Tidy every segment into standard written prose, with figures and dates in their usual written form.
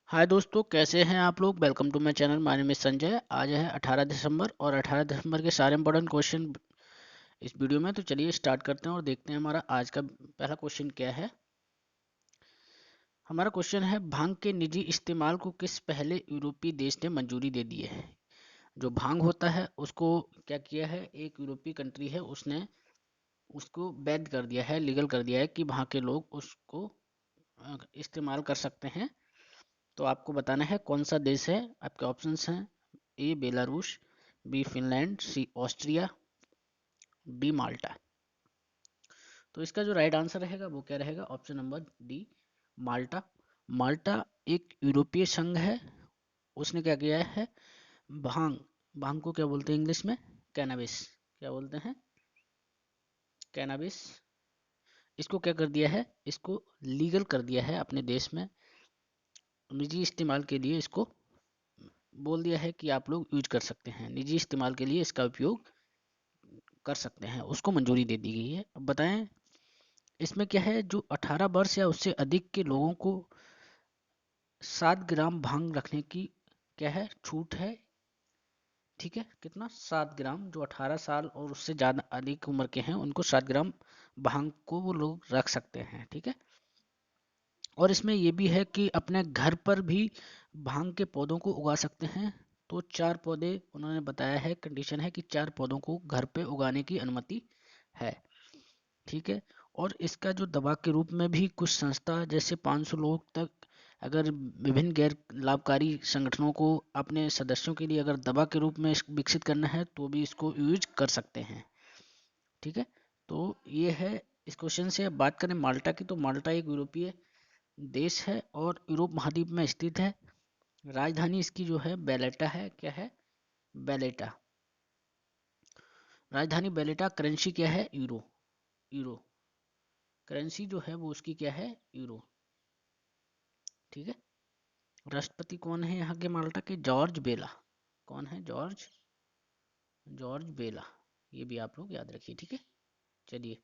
हाय दोस्तों, कैसे हैं आप लोग। Welcome to my channel. My name is Sanjay. आज है 18 दिसंबर और 18 दिसंबर के सारे इंपॉर्टेंट क्वेश्चन इस वीडियो में। तो चलिए स्टार्ट करते हैं और देखते हैं हमारा आज का पहला क्वेश्चन क्या है। हमारा क्वेश्चन है, भांग के निजी इस्तेमाल को किस पहले यूरोपीय देश ने मंजूरी दे दी है। जो भांग होता है उसको क्या किया है, एक यूरोपीय कंट्री है उसने उसको वैध कर दिया है, लीगल कर दिया है कि वहाँ के लोग उसको इस्तेमाल कर सकते हैं। तो आपको बताना है कौन सा देश है। आपके ऑप्शंस हैं, ए बेलारूस, बी फिनलैंड, सी ऑस्ट्रिया, डी माल्टा। तो इसका जो राइट आंसर रहेगा वो क्या रहेगा, ऑप्शन नंबर डी, माल्टा। माल्टा एक यूरोपीय संघ है। उसने क्या किया है, भांग भांग को क्या बोलते हैं इंग्लिश में, कैनाबिस। क्या बोलते हैं, कैनाबिस। इसको क्या कर दिया है, इसको लीगल कर दिया है अपने देश में। निजी इस्तेमाल के लिए इसको बोल दिया है कि आप लोग यूज कर सकते हैं, निजी इस्तेमाल के लिए इसका उपयोग कर सकते हैं, उसको मंजूरी दे दी गई है। अब बताएं इसमें क्या है, जो 18 वर्ष या उससे अधिक के लोगों को 7 ग्राम भांग रखने की क्या है, छूट है। ठीक है, कितना, 7 ग्राम। जो 18 साल और उससे ज़्यादा अधिक उम्र के हैं उनको 7 ग्राम भांग को वो लोग रख सकते हैं। ठीक है, और इसमें ये भी है कि अपने घर पर भी भांग के पौधों को उगा सकते हैं। तो 4 पौधे उन्होंने बताया है, कंडीशन है कि 4 पौधों को घर पे उगाने की अनुमति है। ठीक है, और इसका जो दवा के रूप में भी कुछ संस्था जैसे 500 लोग तक अगर विभिन्न गैर लाभकारी संगठनों को अपने सदस्यों के लिए अगर दवा के रूप में विकसित करना है तो भी इसको यूज कर सकते हैं। ठीक है, तो ये है इस क्वेश्चन से। अब बात करें माल्टा की, तो माल्टा एक यूरोपीय देश है और यूरोप महाद्वीप में स्थित है। राजधानी इसकी जो है बेलेटा है। क्या है, बेलेटा। राजधानी बेलेटा। करेंसी क्या है, यूरो। यूरो करेंसी जो है वो उसकी क्या है, यूरो। ठीक है, राष्ट्रपति कौन है यहाँ के माल्टा के, जॉर्ज बेला। कौन है, जॉर्ज जॉर्ज बेला। ये भी आप लोग याद रखिए। ठीक है, चलिए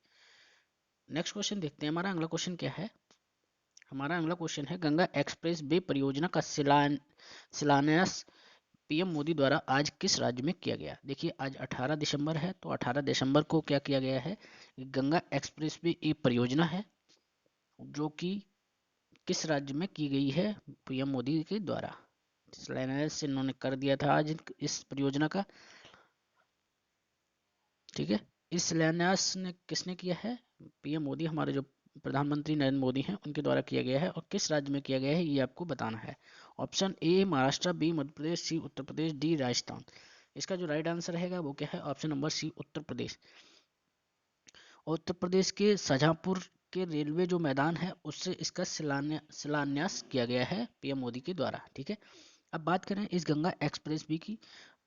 नेक्स्ट क्वेश्चन देखते हैं। हमारा अगला क्वेश्चन क्या है। हमारा अगला क्वेश्चन है, गंगा एक्सप्रेस वे परियोजना का शिलान्यास पीएम मोदी द्वारा आज किस राज्य में किया गया। देखिए आज 18 दिसंबर है, तो 18 दिसंबर को क्या किया गया है, गंगा एक्सप्रेस वे एक परियोजना है जो कि किस राज्य में की गई है, पीएम मोदी के द्वारा शिलान्यास इन्होंने कर दिया था आज इस परियोजना का। ठीक है, इस शिलान्यास ने किसने किया है, पीएम मोदी, हमारे जो प्रधानमंत्री नरेंद्र मोदी हैं उनके द्वारा किया गया है। और किस राज्य में किया गया है ये आपको बताना है। Option A Maharashtra, B Madhya Pradesh, C Uttar Pradesh, D Rajasthan. इसका जो राइट आंसर रहेगा वो क्या है, ऑप्शन नंबर सी, उत्तर प्रदेश। और उत्तर प्रदेश के शाहजहांपुर के रेलवे जो मैदान है उससे इसका शिलान्यास किया गया है पीएम मोदी के द्वारा। ठीक है, अब बात करें इस गंगा एक्सप्रेस वे की,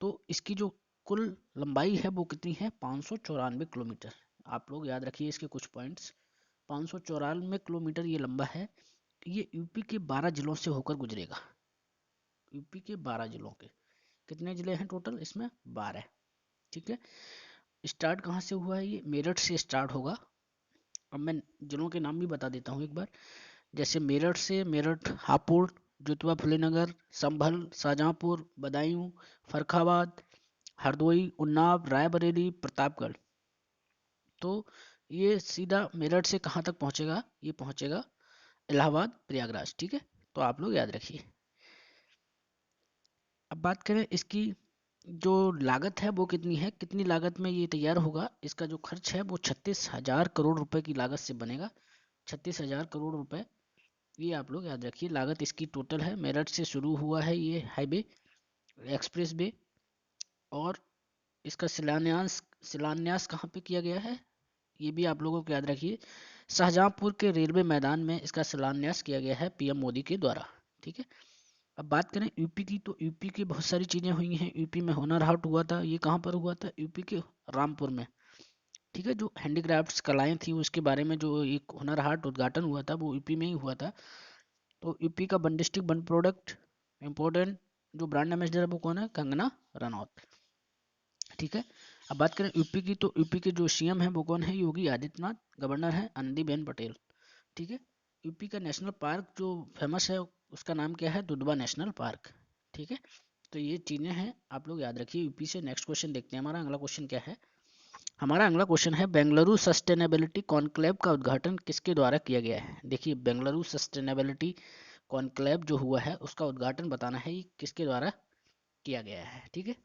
तो इसकी जो कुल लंबाई है वो कितनी है, 594 किलोमीटर। आप लोग याद रखिए इसके कुछ पॉइंट्स। 594 किलोमीटर ये लंबा है। ये यूपी के 12 जिलों से होकर गुजरेगा। यूपी के 12 जिलों के, कितने जिले हैं टोटल इसमें, 12। ठीक है, स्टार्ट कहाँ से हुआ है, ये मेरठ से स्टार्ट होगा। अब मैं जिलों के नाम भी बता देता हूँ एक बार। जैसे मेरठ से, मेरठ, हापुड़, जोतवा फुले नगर, संभल, शाहजहांपुर, बदायूं, फरखाबाद, हरदोई, उन्नाव, रायबरेली, प्रतापगढ़। तो ये सीधा मेरठ से कहाँ तक पहुँचेगा, ये पहुँचेगा इलाहाबाद, प्रयागराज। ठीक है, तो आप लोग याद रखिए। अब बात करें इसकी जो लागत है वो कितनी है, कितनी लागत में ये तैयार होगा। इसका जो खर्च है वो 36,000 करोड़ रुपए की लागत से बनेगा। 36,000 करोड़ रुपए, ये आप लोग याद रखिए लागत इसकी टोटल है। मेरठ से शुरू हुआ है ये हाईवे एक्सप्रेस वे, और इसका शिलान्यास शिलान्यास कहाँ पे किया गया है, ये भी आप लोगों को याद रखिए। शाहजहांपुर के रेलवे मैदान में इसका शिलान्यास किया गया है पीएम मोदी के द्वारा। ठीक है, अब बात करें यूपी की, तो यूपी की बहुत सारी चीज़ें हुई हैं। यूपी में हुनर हाट हुआ था, ये कहाँ पर हुआ था, यूपी के रामपुर में। ठीक है, जो हैंडीक्राफ्ट्स कलाएं थी उसके बारे में जो एक हुनर हाट उद्घाटन हुआ था वो यूपी में ही हुआ था। तो यूपी का one district one product important जो ब्रांड एम्बेसडर है वो कौन है, कंगना रनौत। ठीक है, अब बात करें यूपी की, तो यूपी के जो सीएम है वो कौन है, योगी आदित्यनाथ। गवर्नर है आनंदीबेन पटेल। ठीक है, यूपी का नेशनल पार्क जो फेमस है उसका नाम क्या है, दुधवा नेशनल पार्क। ठीक है, तो ये चीज़ें हैं, आप लोग याद रखिए यूपी से। नेक्स्ट क्वेश्चन देखते हैं, हमारा अगला क्वेश्चन क्या है। हमारा अगला क्वेश्चन है, बेंगलुरु सस्टेनेबिलिटी कॉन्क्लेव का उद्घाटन किसके द्वारा किया गया है। देखिए, बेंगलुरु सस्टेनेबिलिटी कॉन्क्लेव जो हुआ है उसका उद्घाटन बताना है, ये किसके द्वारा किया गया है। ठीक है,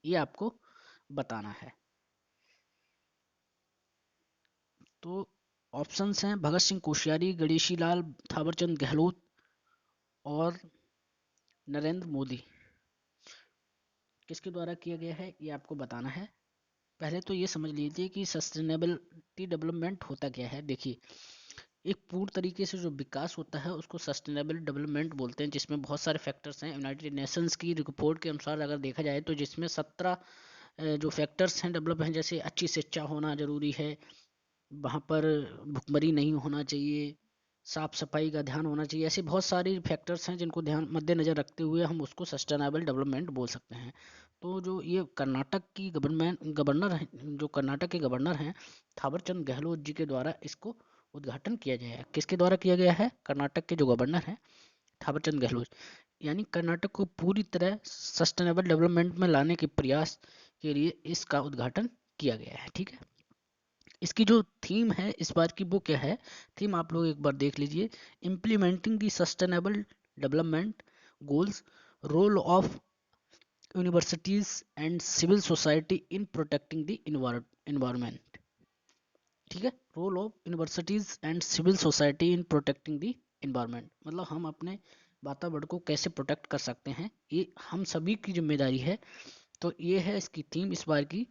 ये आपको बताना है। तो ऑप्शंस हैं भगत सिंह कोश्यारी, गणेशी लाल, थावरचंद गहलोत और नरेंद्र मोदी। किसके द्वारा किया गया है ये आपको बताना है। पहले तो ये समझ लीजिए कि सस्टेनेबिलिटी डेवलपमेंट होता क्या है। देखिए, एक पूर्ण तरीके से जो विकास होता है उसको सस्टेनेबल डेवलपमेंट बोलते हैं, जिसमें बहुत सारे फैक्टर्स हैं। यूनाइटेड नेशंस की रिपोर्ट के अनुसार अगर देखा जाए तो जिसमें 17 जो फैक्टर्स हैं डेवलप हैं, जैसे अच्छी शिक्षा होना जरूरी है, वहाँ पर भुखमरी नहीं होना चाहिए, साफ सफाई का ध्यान होना चाहिए। ऐसे बहुत सारे फैक्टर्स हैं जिनको ध्यान मद्देनजर रखते हुए हम उसको सस्टेनेबल डेवलपमेंट बोल सकते हैं। तो जो ये कर्नाटक की गवर्नर हैं, जो कर्नाटक के गवर्नर हैं थावरचंद गहलोत जी के द्वारा इसको उद्घाटन किया गया है। किसके द्वारा किया गया है, कर्नाटक के जो गवर्नर हैं थावरचंद गहलोत, यानी कर्नाटक को पूरी तरह सस्टेनेबल डेवलपमेंट में लाने के प्रयास के लिए इसका उद्घाटन किया गया है। ठीक है, इसकी जो थीम है इस बार की वो क्या है, थीम आप लोग एक बार देख लीजिए, implementing the sustainable development goals, role of universities and civil society in protecting the environment. ठीक है, role of universities and civil society in protecting the environment, मतलब हम अपने वातावरण को कैसे प्रोटेक्ट कर सकते हैं, ये हम सभी की जिम्मेदारी है। तो ये है इसकी थीम इस बार की,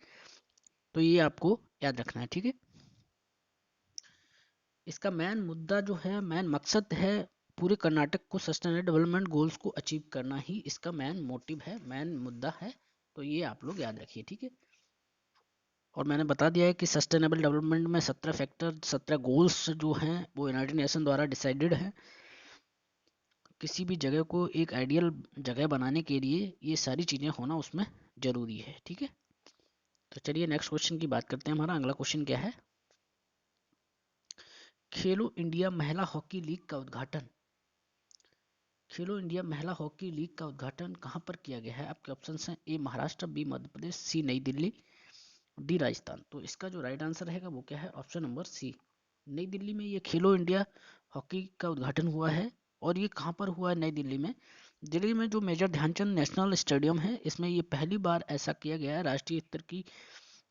तो ये आपको याद रखना है। ठीक है, इसका मेन मुद्दा जो है, मेन मकसद है, पूरे कर्नाटक को सस्टेनेबल डेवलपमेंट गोल्स को अचीव करना ही इसका मेन मोटिव है, मेन मुद्दा है। तो ये आप लोग याद रखिए। ठीक है, और मैंने बता दिया है कि सस्टेनेबल डेवलपमेंट में 17 फैक्टर, 17 गोल्स जो हैं वो यूनाइटेड नेशन द्वारा डिसाइडेड है। किसी भी जगह को एक आइडियल जगह बनाने के लिए ये सारी चीज़ें होना उसमें ज़रूरी है। ठीक है, तो चलिए नेक्स्ट क्वेश्चन की बात करते हैं। हमारा अगला क्वेश्चन क्या है, खेलो इंडिया महिला हॉकी लीग का उद्घाटन, खेलो इंडिया महिला हॉकी लीग का उद्घाटन कहाँ पर किया गया है। आपके ऑप्शन हैं, ए महाराष्ट्र, बी मध्य प्रदेश, सी नई दिल्ली, डी राजस्थान। तो इसका जो राइट आंसर रहेगा वो क्या है, ऑप्शन नंबर सी, नई दिल्ली में ये खेलो इंडिया हॉकी का उद्घाटन हुआ है। और ये कहाँ पर हुआ है, नई दिल्ली में। दिल्ली में जो मेजर ध्यानचंद नेशनल स्टेडियम है, इसमें ये पहली बार ऐसा किया गया है। राष्ट्रीय स्तर की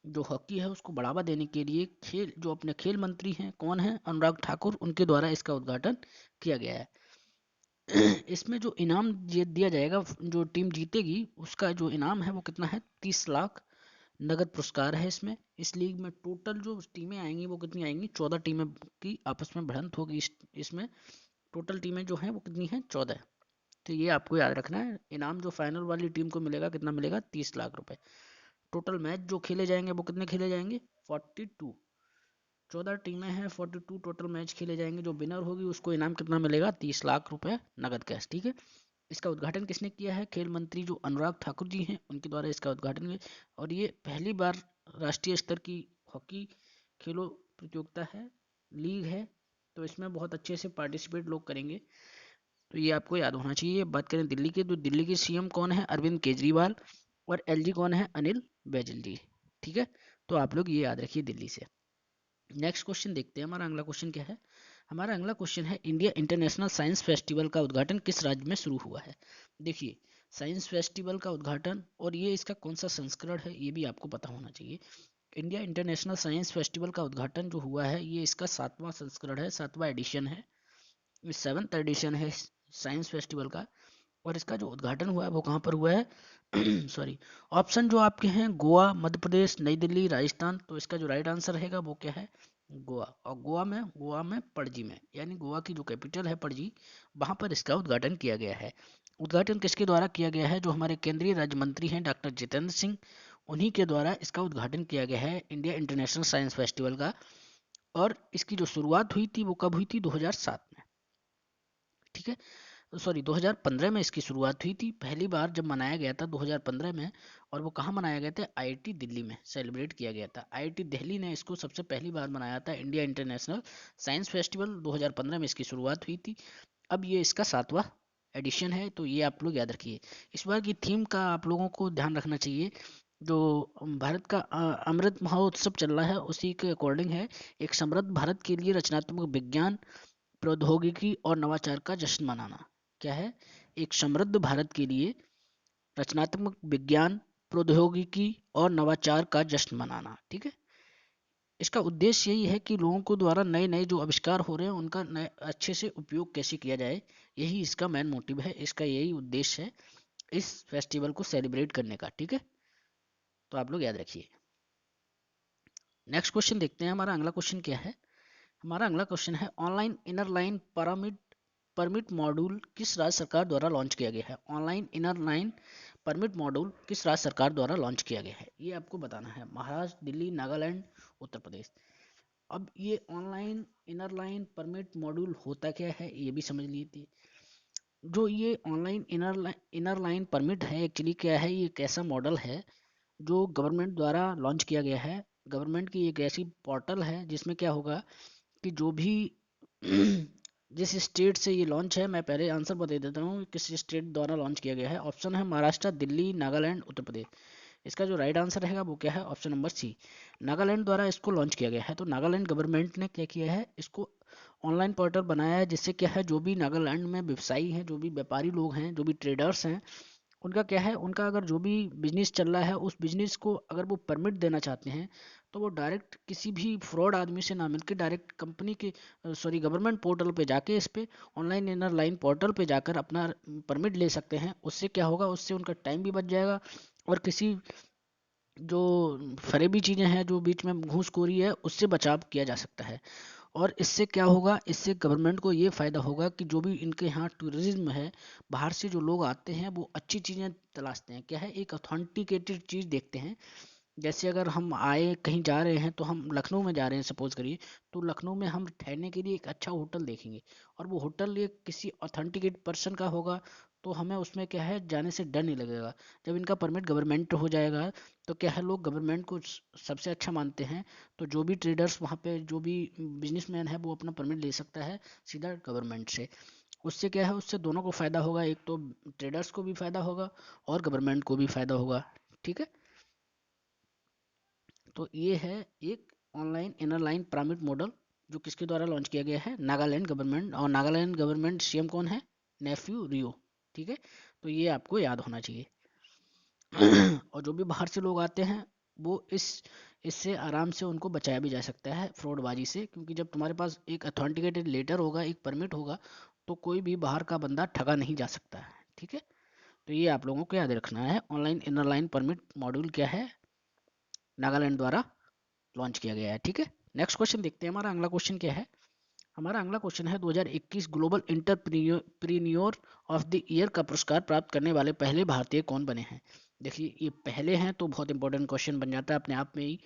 जो हॉकी है उसको बढ़ावा देने के लिए खेल, जो अपने खेल मंत्री हैं कौन है, अनुराग ठाकुर, उनके द्वारा इसका उद्घाटन किया गया है। इसमें जो इनाम दिया जाएगा, जो टीम जीतेगी उसका जो इनाम है वो कितना है, 30 लाख नगद पुरस्कार है इसमें। इस लीग में टोटल जो टीमें आएंगी वो कितनी आएंगी, 14 टीमें की आपस में भिड़ंत होगी। इसमें टोटल टीमें जो हैं वो कितनी हैं, 14। तो ये आपको याद रखना है। इनाम जो फाइनल वाली टीम को मिलेगा कितना मिलेगा, 30 लाख रुपए। टोटल मैच जो खेले जाएंगे वो कितने खेले जाएंगे, 42। 14 टीमें हैं, 42 टोटल मैच खेले जाएंगे। जो विनर होगी उसको इनाम कितना मिलेगा, 30 लाख रुपए नगद कैश। ठीक है, इसका उद्घाटन किसने किया है, खेल मंत्री जो अनुराग ठाकुर जी हैं उनके द्वारा इसका उद्घाटन किया। और ये पहली बार राष्ट्रीय स्तर की हॉकी खेलो प्रतियोगिता है, लीग है। तो इसमें बहुत अच्छे से पार्टिसिपेट लोग करेंगे, तो ये आपको याद होना चाहिए। बात करें दिल्ली की, तो दिल्ली के सीएम कौन है, अरविंद केजरीवाल, और एलजी कौन है, अनिल बैजल जी। ठीक है, तो आप लोग ये याद रखिए दिल्ली से। नेक्स्ट क्वेश्चन देखते हैं, हमारा अगला क्वेश्चन क्या है। हमारा अगला क्वेश्चन है, इंडिया इंटरनेशनल साइंस फेस्टिवल का उद्घाटन किस राज्य में शुरू हुआ है। देखिए, साइंस फेस्टिवल का उद्घाटन और ये इसका कौन सा संस्करण है ये भी आपको पता होना चाहिए। इंडिया इंटरनेशनल साइंस फेस्टिवल का उद्घाटन जो हुआ है ये इसका 7वां संस्करण है, 7वां एडिशन है, 7th एडिशन है साइंस फेस्टिवल का। और इसका जो उद्घाटन हुआ है वो कहाँ पर हुआ है सॉरी, ऑप्शन जो आपके हैं गोवा, मध्य प्रदेश, नई दिल्ली, राजस्थान। तो इसका जो राइट आंसर रहेगा वो क्या है, गोवा। और गोवा में पणजी में, यानी गोवा की जो कैपिटल है पणजी, वहाँ पर इसका उद्घाटन किया गया है। उद्घाटन किसके द्वारा किया गया है, जो हमारे केंद्रीय राज्य मंत्री हैं डॉक्टर जितेंद्र सिंह, उन्हीं के द्वारा इसका उद्घाटन किया गया है इंडिया इंटरनेशनल साइंस फेस्टिवल का। और इसकी जो शुरुआत हुई थी वो कब हुई थी, 2007 में। ठीक है, सॉरी 2015 में इसकी शुरुआत हुई थी, पहली बार जब मनाया गया था 2015 में। और वो कहाँ मनाया गया था, आईआईटी दिल्ली में सेलिब्रेट किया गया था। आईआईटी दिल्ली ने इसको सबसे पहली बार मनाया था, इंडिया इंटरनेशनल साइंस फेस्टिवल 2015 में इसकी शुरुआत हुई थी। अब ये इसका 7वां एडिशन है, तो ये आप लोग याद रखिए। इस बार की थीम का आप लोगों को ध्यान रखना चाहिए, जो भारत का अमृत महोत्सव चल रहा है उसी के अकॉर्डिंग है। एक समृद्ध भारत के लिए रचनात्मक विज्ञान, प्रौद्योगिकी और नवाचार का जश्न मनाना। क्या है? एक समृद्ध भारत के लिए रचनात्मक विज्ञान, प्रौद्योगिकी और नवाचार का जश्न मनाना। ठीक है, इसका उद्देश्य यही है कि लोगों को द्वारा नए नए जो आविष्कार हो रहे हैं उनका नए अच्छे से उपयोग कैसे किया जाए, यही इसका मेन मोटिव है, इसका यही उद्देश्य है इस फेस्टिवल को सेलिब्रेट करने का। ठीक है, तो आप लोग याद रखिए। नेक्स्ट क्वेश्चन देखते हैं, हमारा अगला क्वेश्चन क्या है। हमारा अगला क्वेश्चन है, online inner line permit module किस राज्य सरकार द्वारा लॉन्च किया गया है? Online inner line permit module किस राज्य सरकार द्वारा लॉन्च किया गया है, ये आपको बताना है। महाराष्ट्र, दिल्ली, नागालैंड, उत्तर प्रदेश। अब ये online inner line permit module होता क्या है ये भी समझ लीजिए। जो ये ऑनलाइन इनर लाइन परमिट है, एक्चुअली क्या है, ये एक ऐसा मॉडल है जो गवर्नमेंट द्वारा लॉन्च किया गया है। गवर्नमेंट की एक ऐसी पोर्टल है जिसमें क्या होगा कि जो भी जिस स्टेट से ये लॉन्च है, मैं पहले आंसर बता देता हूँ किस स्टेट द्वारा लॉन्च किया गया है। ऑप्शन है महाराष्ट्र, दिल्ली, नागालैंड, उत्तर प्रदेश। इसका जो राइट आंसर रहेगा वो क्या है? ऑप्शन नंबर सी, नागालैंड द्वारा इसको लॉन्च किया गया है। तो नागालैंड गवर्नमेंट ने क्या किया है, इसको ऑनलाइन पोर्टल बनाया है, जिससे क्या है जो भी नागालैंड में व्यवसायी हैं, जो भी व्यापारी लोग हैं, जो भी ट्रेडर्स हैं, उनका क्या है, उनका अगर जो भी बिजनेस चल रहा है उस बिजनेस को अगर वो परमिट देना चाहते हैं तो वो डायरेक्ट किसी भी फ्रॉड आदमी से ना मिलकर डायरेक्ट कंपनी के गवर्नमेंट पोर्टल पे जाके इस पे ऑनलाइन इनर लाइन पोर्टल पे जाकर अपना परमिट ले सकते हैं। उससे क्या होगा, उससे उनका टाइम भी बच जाएगा और किसी जो फरेबी चीज़ें हैं, जो बीच में घूसखोरी है, उससे बचाव किया जा सकता है। और इससे क्या होगा, इससे गवर्नमेंट को ये फ़ायदा होगा कि जो भी इनके यहाँ टूरिज्म है, बाहर से जो लोग आते हैं वो अच्छी चीज़ें तलाशते हैं। क्या है, एक ऑथेंटिकेटेड चीज़ देखते हैं। जैसे अगर हम आए कहीं जा रहे हैं, तो हम लखनऊ में जा रहे हैं सपोज करिए, तो लखनऊ में हम ठहरने के लिए एक अच्छा होटल देखेंगे और वो होटल ये किसी ऑथेंटिकेट पर्सन का होगा, तो हमें उसमें क्या है जाने से डर नहीं लगेगा। जब इनका परमिट गवर्नमेंट हो जाएगा तो क्या है, लोग गवर्नमेंट को सबसे अच्छा मानते हैं। तो जो भी ट्रेडर्स वहाँ पे, जो भी बिजनेसमैन है, वो अपना परमिट ले सकता है सीधा गवर्नमेंट से। उससे क्या है, उससे दोनों को फ़ायदा होगा, एक तो ट्रेडर्स को भी फ़ायदा होगा और गवर्नमेंट को भी फ़ायदा होगा। ठीक है, तो ये है एक online inner line permit model जो किसके द्वारा लॉन्च किया गया है? नागालैंड गवर्नमेंट। और नागालैंड गवर्नमेंट सीएम कौन है? नेफ्यू रियो। ठीक है, तो ये आपको याद होना चाहिए। और जो भी बाहर से लोग आते हैं वो इससे आराम से उनको बचाया भी जा सकता है फ्रॉडबाजी से, क्योंकि जब तुम्हारे पास एक अथेंटिकेटेड लेटर होगा, एक परमिट होगा, तो कोई भी बाहर का बंदा ठगा नहीं जा सकता है। ठीक है, तो ये आप लोगों को याद रखना है। Online inner line permit module क्या है? नागालैंड द्वारा लॉन्च किया गया है। ठीक है, नेक्स्ट क्वेश्चन देखते हैं, हमारा अगला क्वेश्चन क्या है। हमारा अगला क्वेश्चन है, 2021 ग्लोबल इंटरप्रीन्योर ऑफ द ईयर का पुरस्कार प्राप्त करने वाले पहले भारतीय कौन बने हैं? देखिए, ये पहले हैं तो बहुत इंपॉर्टेंट क्वेश्चन बन जाता है अपने आप में ही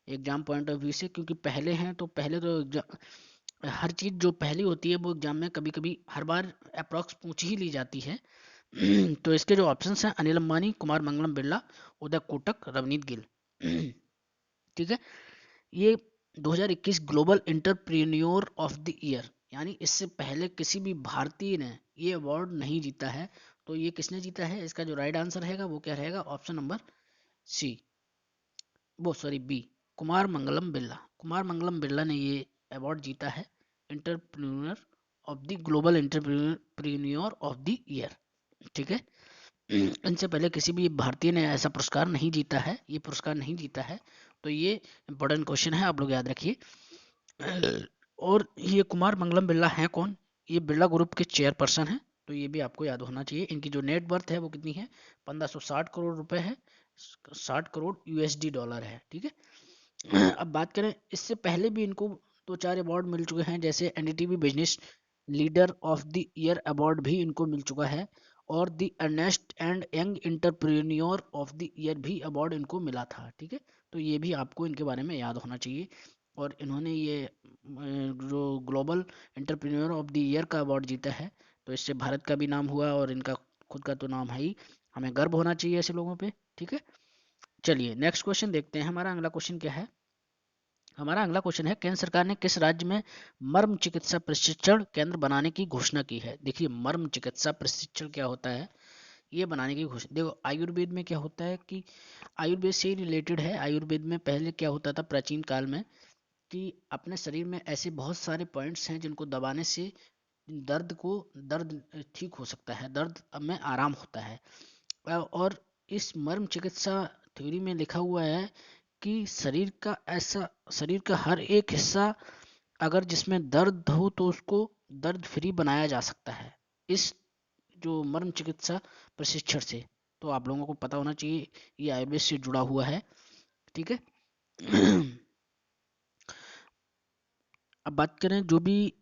एग्जाम पॉइंट ऑफ व्यू से, क्योंकि पहले हैं तो पहले तो हर चीज़ जो पहली होती है वो एग्जाम में कभी कभी हर बार अप्रॉक्स पूछ ही ली जाती है। तो इसके जो ऑप्शंस हैं, अनिल अंबानी, कुमार मंगलम बिरला, उदय कोटक, रवनीत गिल। ठीक है, ये 2021 global entrepreneur of the year, यानी इससे पहले किसी भी भारतीय ने ये अवार्ड नहीं जीता है। तो ये किसने जीता है? इसका जो राइट आंसर रहेगा वो क्या रहेगा? ऑप्शन नंबर सी, वो सॉरी बी, कुमार मंगलम बिरला। कुमार मंगलम बिरला ने ये अवार्ड जीता है, entrepreneur of the global entrepreneur of the year. ठीक है, इनसे पहले किसी भी भारतीय ने ऐसा पुरस्कार नहीं जीता है, ये पुरस्कार नहीं जीता है। तो ये इंपॉर्टेंट क्वेश्चन है, आप लोग याद रखिए। और ये कुमार मंगलम बिरला हैं कौन? ये बिरला ग्रुप के चेयरपर्सन हैं, तो ये भी आपको याद होना चाहिए। इनकी जो नेट वर्थ है वो कितनी है? 1560 करोड़ रुपए है, 60 करोड़ यूएसडी डॉलर है। ठीक है, अब बात करें, इससे पहले भी इनको दो चार अवार्ड मिल चुके हैं, जैसे NDTV business leader of the year award भी इनको मिल चुका है, और the Ernest and Young entrepreneur of the year भी अवार्ड इनको मिला था। ठीक है, तो ये भी आपको इनके बारे में याद होना चाहिए। और इन्होंने ये जो global entrepreneur of the year का अवार्ड जीता है, तो इससे भारत का भी नाम हुआ और इनका खुद का तो नाम है ही। हमें गर्व होना चाहिए ऐसे लोगों पे। ठीक है, चलिए नेक्स्ट क्वेश्चन देखते हैं, हमारा अगला क्वेश्चन क्या है। हमारा अगला क्वेश्चन है, केंद्र सरकार ने किस राज्य में मर्म चिकित्सा प्रशिक्षण केंद्र बनाने की घोषणा की है? देखिए, मर्म चिकित्सा प्रशिक्षण क्या होता है, ये बनाने की घोषणा। देखो, आयुर्वेद में क्या होता है कि आयुर्वेद से ही रिलेटेड है। आयुर्वेद में पहले क्या होता था प्राचीन काल में, कि अपने शरीर में ऐसे बहुत सारे पॉइंट्स हैं जिनको दबाने से दर्द ठीक हो सकता है, दर्द में आराम होता है। और इस मर्म चिकित्सा थ्योरी में लिखा हुआ है कि शरीर का हर एक हिस्सा अगर जिसमें दर्द हो तो उसको दर्द फ्री बनाया जा सकता है इस जो मर्म चिकित्सा प्रशिक्षण से। तो आप लोगों को पता होना चाहिए, ये आयुर्वेद से जुड़ा हुआ है, ठीक है। अब बात करें, जो भी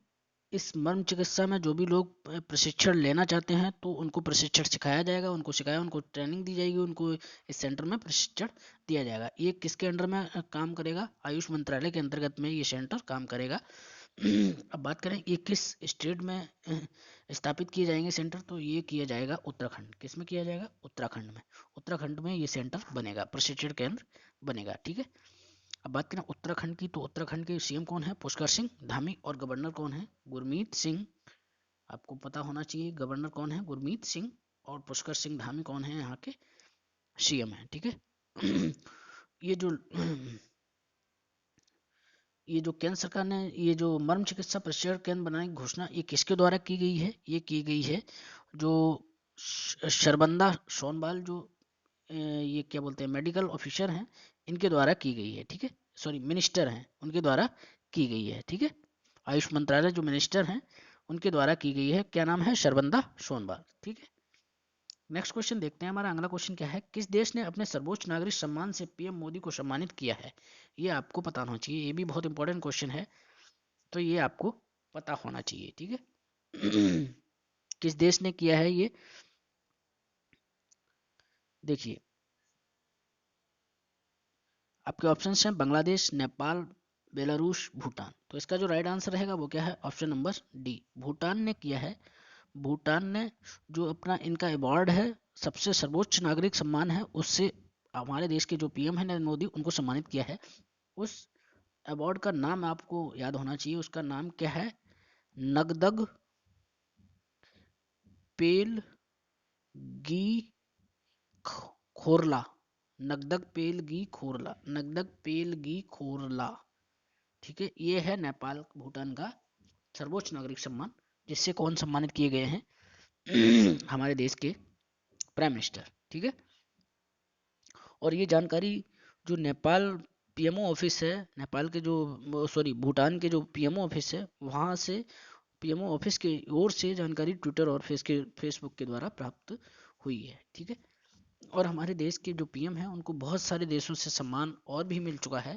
इस मर्म चिकित्सा में जो भी लोग प्रशिक्षण लेना चाहते हैं तो उनको प्रशिक्षण सिखाया जाएगा, उनको ट्रेनिंग दी जाएगी, उनको इस सेंटर में प्रशिक्षण दिया जाएगा। ये किसके अंडर में काम करेगा? आयुष मंत्रालय के अंतर्गत में ये सेंटर काम करेगा। अब बात करें ये किस स्टेट में स्थापित किए जाएंगे सेंटर, तो ये किया जाएगा उत्तराखंड। किस में किया जाएगा? उत्तराखंड में। उत्तराखंड में ये सेंटर बनेगा, प्रशिक्षण केंद्र बनेगा, ठीक है। अब बात करें उत्तराखंड की, तो उत्तराखंड के सीएम कौन है? पुष्कर सिंह धामी। और गवर्नर कौन है? गुरमीत सिंह। आपको पता होना चाहिए गवर्नर कौन है? गुरमीत सिंह। और पुष्कर सिंह धामी कौन है? यहाँ के सीएम है, ठीक है। ये जो ये जो केंद्र सरकार ने ये जो मर्म चिकित्सा प्रशिक्षण केंद्र बनाने की घोषणा, ये किसके द्वारा की गई है? ये की गई है जो शर्बंदा सोनवाल, जो ये क्या बोलते हैं, मेडिकल ऑफिसर हैं, इनके द्वारा की गई है, ठीक है। सॉरी, मिनिस्टर हैं, उनके द्वारा की गई है, ठीक है। आयुष मंत्रालय जो मिनिस्टर हैं उनके द्वारा की गई है। क्या नाम है? शर्बंदा सोनवाल, ठीक है। नेक्स्ट क्वेश्चन देखते हैं। हमारा अगला क्वेश्चन क्या है, किस देश ने अपने सर्वोच्च नागरिक सम्मान से पीएम मोदी को सम्मानित किया है? ये आपको पता होना चाहिए, ये भी बहुत इंपॉर्टेंट क्वेश्चन है, तो ये आपको पता होना चाहिए, ठीक है। किस देश ने किया है ये? देखिए, आपके ऑप्शन हैं बांग्लादेश, नेपाल, बेलारूस, भूटान। तो इसका जो राइट आंसर रहेगा वो क्या है? ऑप्शन नंबर डी, भूटान ने किया है। भूटान ने जो अपना इनका अवार्ड है, सबसे सर्वोच्च नागरिक सम्मान है, उससे हमारे देश के जो पीएम है नरेंद्र मोदी, उनको सम्मानित किया है। उस अवार्ड का नाम आपको याद होना चाहिए, उसका नाम क्या है? नगदग पेल गी खोरला। नगदग पेलगी खोरला, नगदग पेलगी खोरला, ठीक है। ये है नेपाल भूटान का सर्वोच्च नागरिक सम्मान, जिससे कौन सम्मानित किए गए हैं? हमारे देश के प्राइम मिनिस्टर, ठीक है। और ये जानकारी जो नेपाल पीएमओ ऑफिस है, नेपाल के जो सॉरी भूटान के जो पीएमओ ऑफिस है, वहाँ से पीएमओ ऑफिस की ओर से जानकारी ट्विटर और फेसबुक के द्वारा प्राप्त हुई है, ठीक है। और हमारे देश के जो पीएम हैं उनको बहुत सारे देशों से सम्मान और भी मिल चुका है।